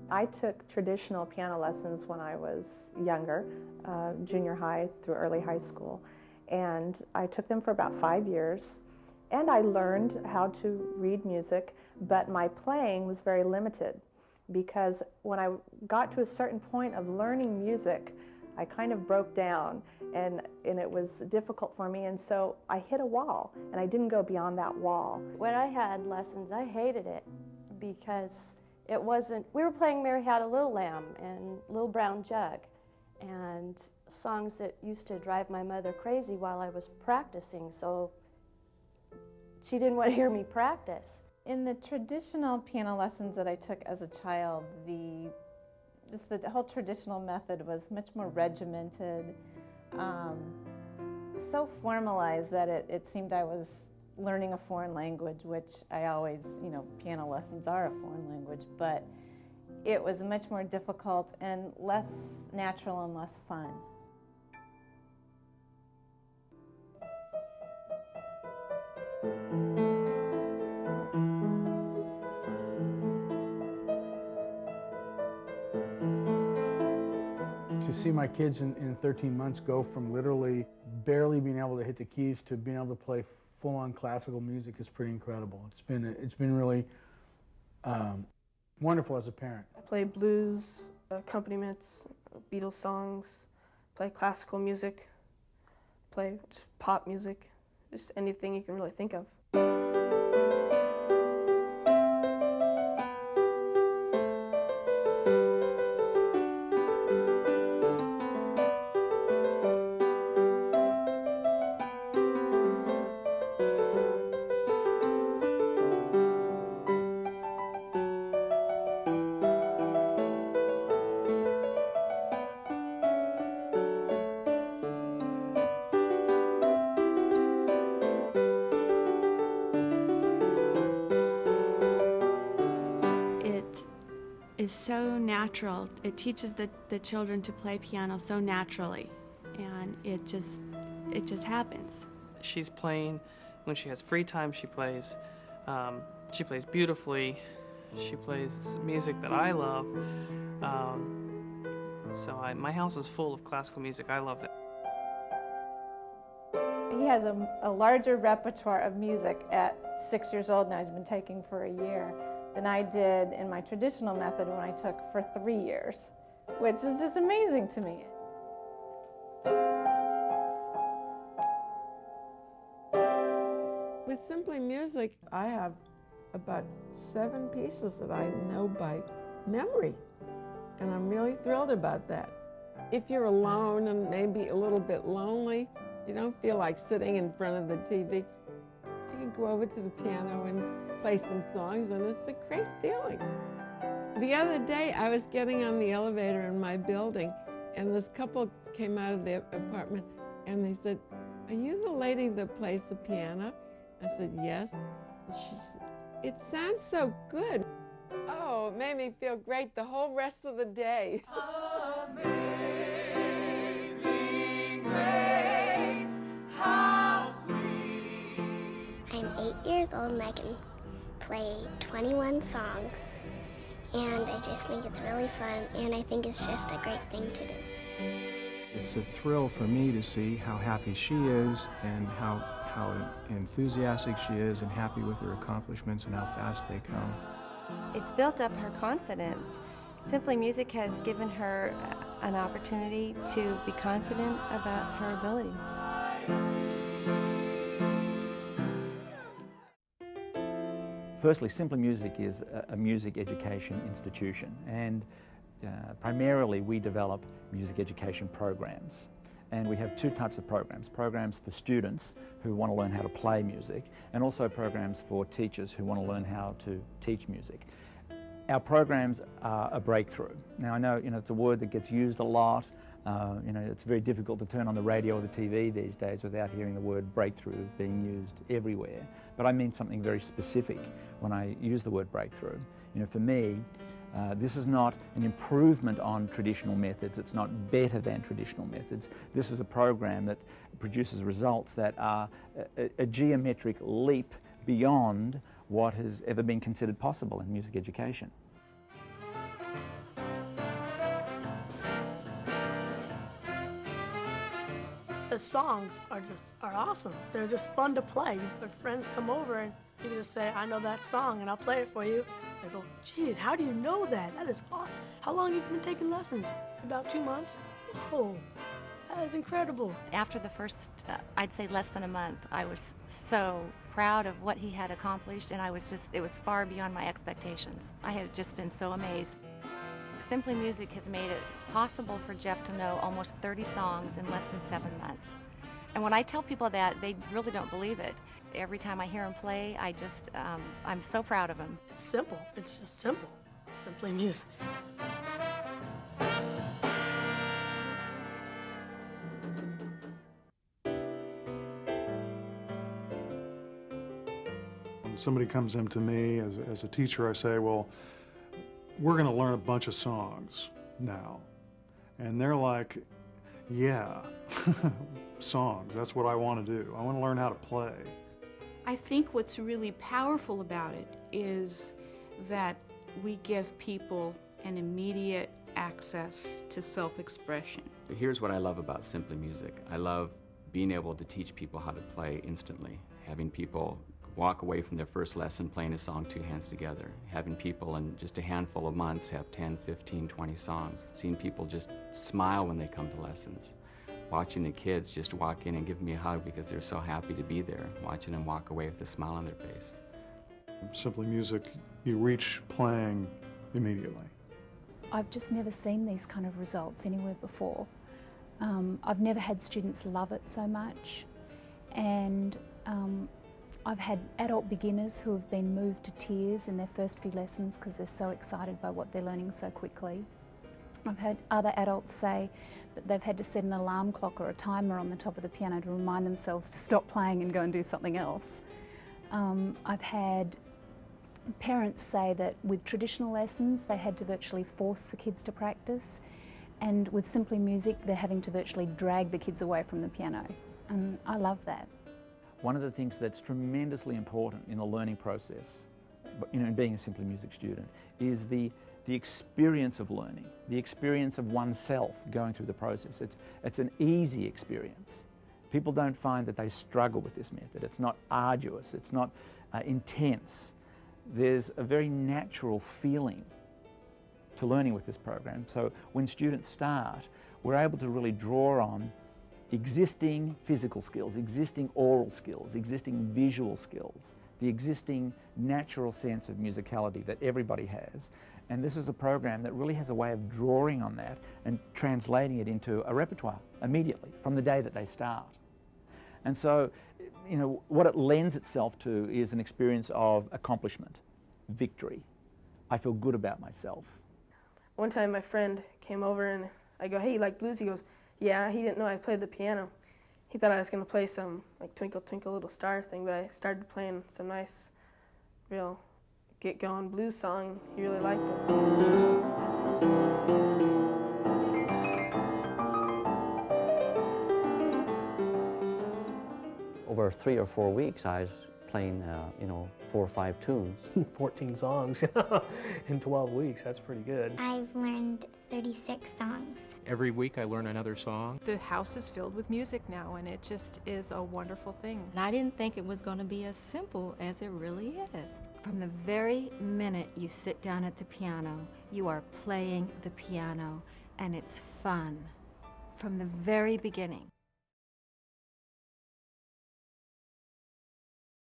I took traditional piano lessons when I was younger, junior high through early high school, and I took them for about 5 years, and I learned how to read music, but my playing was very limited because when I got to a certain point of learning music, I kind of broke down and it was difficult for me, and so I hit a wall and I didn't go beyond that wall. When I had lessons, I hated it because it wasn't, we were playing Mary Had a Little Lamb and Little Brown Jug and songs that used to drive my mother crazy while I was practicing, so she didn't want to hear me practice. In the traditional piano lessons that I took as a child, the whole traditional method was much more regimented, so formalized that it seemed I was learning a foreign language, which I always, piano lessons are a foreign language, but it was much more difficult and less natural and less fun. To see my kids in 13 months go from literally barely being able to hit the keys to being able to play full-on classical music is pretty incredible. It's been really wonderful as a parent. I play blues, accompaniments, Beatles songs, play classical music, play just pop music, just anything you can really think of. Is so natural. It teaches the children to play piano so naturally, and it just happens. She's playing when she has free time. She plays beautifully. She plays music that I love. My house is full of classical music. I love it. He has a larger repertoire of music at 6 years old now. He's been taking for a year than I did in my traditional method when I took for 3 years, which is just amazing to me. With Simply Music, I have about 7 pieces that I know by memory, and I'm really thrilled about that. If you're alone and maybe a little bit lonely, you don't feel like sitting in front of the TV, you can go over to the piano and play some songs, and it's a great feeling. The other day, I was getting on the elevator in my building, and this couple came out of their apartment, and they said, "Are you the lady that plays the piano?" I said, "Yes." She said, "It sounds so good." Oh, it made me feel great the whole rest of the day. Amazing grace, how sweet. I'm 8 years old and I can play 21 songs, and I just think it's really fun, and I think it's just a great thing to do. It's a thrill for me to see how happy she is and how enthusiastic she is and happy with her accomplishments and how fast they come. It's built up her confidence. Simply Music has given her an opportunity to be confident about her ability. Firstly, Simply Music is a music education institution, and primarily we develop music education programs. And we have 2 types of programs for students who want to learn how to play music, and also programs for teachers who want to learn how to teach music. Our programs are a breakthrough. Now I know it's a word that gets used a lot. It's very difficult to turn on the radio or the TV these days without hearing the word breakthrough being used everywhere. But I mean something very specific when I use the word breakthrough. For me, this is not an improvement on traditional methods. It's not better than traditional methods. This is a program that produces results that are a geometric leap beyond what has ever been considered possible in music education. the songs are awesome. They're just fun to play. When friends come over and you just say, I know that song, and I'll play it for you. They go, geez, how do you know that? That is awesome. How long have you been taking lessons? About 2 months? Oh, that is incredible. After the first, I'd say less than a month, I was so proud of what he had accomplished, and it was far beyond my expectations. I had just been so amazed. Simply Music has made it possible for Jeff to know almost 30 songs in less than 7 months. And when I tell people that, they really don't believe it. Every time I hear him play, I'm so proud of him. It's simple. It's just simple. Simply Music. When somebody comes in to me as a teacher, I say, well, we're going to learn a bunch of songs now. And they're like, yeah, songs, that's what I want to do. I want to learn how to play. I think what's really powerful about it is that we give people an immediate access to self-expression. Here's what I love about Simply Music. I love being able to teach people how to play instantly, having people walk away from their first lesson playing a song 2 hands together, having people in just a handful of months have 10, 15, 20 songs, seeing people just smile when they come to lessons, watching the kids just walk in and give me a hug because they're so happy to be there, watching them walk away with a smile on their face. Simply Music, you reach playing immediately. I've just never seen these kind of results anywhere before. I've never had students love it so much, and I've had adult beginners who have been moved to tears in their first few lessons because they're so excited by what they're learning so quickly. I've had other adults say that they've had to set an alarm clock or a timer on the top of the piano to remind themselves to stop playing and go and do something else. I've had parents say that with traditional lessons they had to virtually force the kids to practice, and with Simply Music they're having to virtually drag the kids away from the piano, and I love that. One of the things that's tremendously important in the learning process, in being a Simply Music student, is the experience of learning, the experience of oneself going through the process. It's an easy experience. People don't find that they struggle with this method. It's not arduous, it's not intense. There's a very natural feeling to learning with this program. So when students start, we're able to really draw on existing physical skills, existing oral skills, existing visual skills, the existing natural sense of musicality that everybody has. And this is a program that really has a way of drawing on that and translating it into a repertoire immediately from the day that they start. And so, what it lends itself to is an experience of accomplishment, victory. I feel good about myself. One time my friend came over and I go, hey, you like blues? He goes, yeah. He didn't know I played the piano. He thought I was going to play some like Twinkle Twinkle Little Star thing, but I started playing some nice, real get-going blues song. He really liked it. Over 3 or 4 weeks, I was playing, 4 or 5 tunes. 14 songs in 12 weeks, that's pretty good. I've learned 36 songs. Every week I learn another song. The house is filled with music now, and it just is a wonderful thing. And I didn't think it was going to be as simple as it really is. From the very minute you sit down at the piano, you are playing the piano, and it's fun from the very beginning.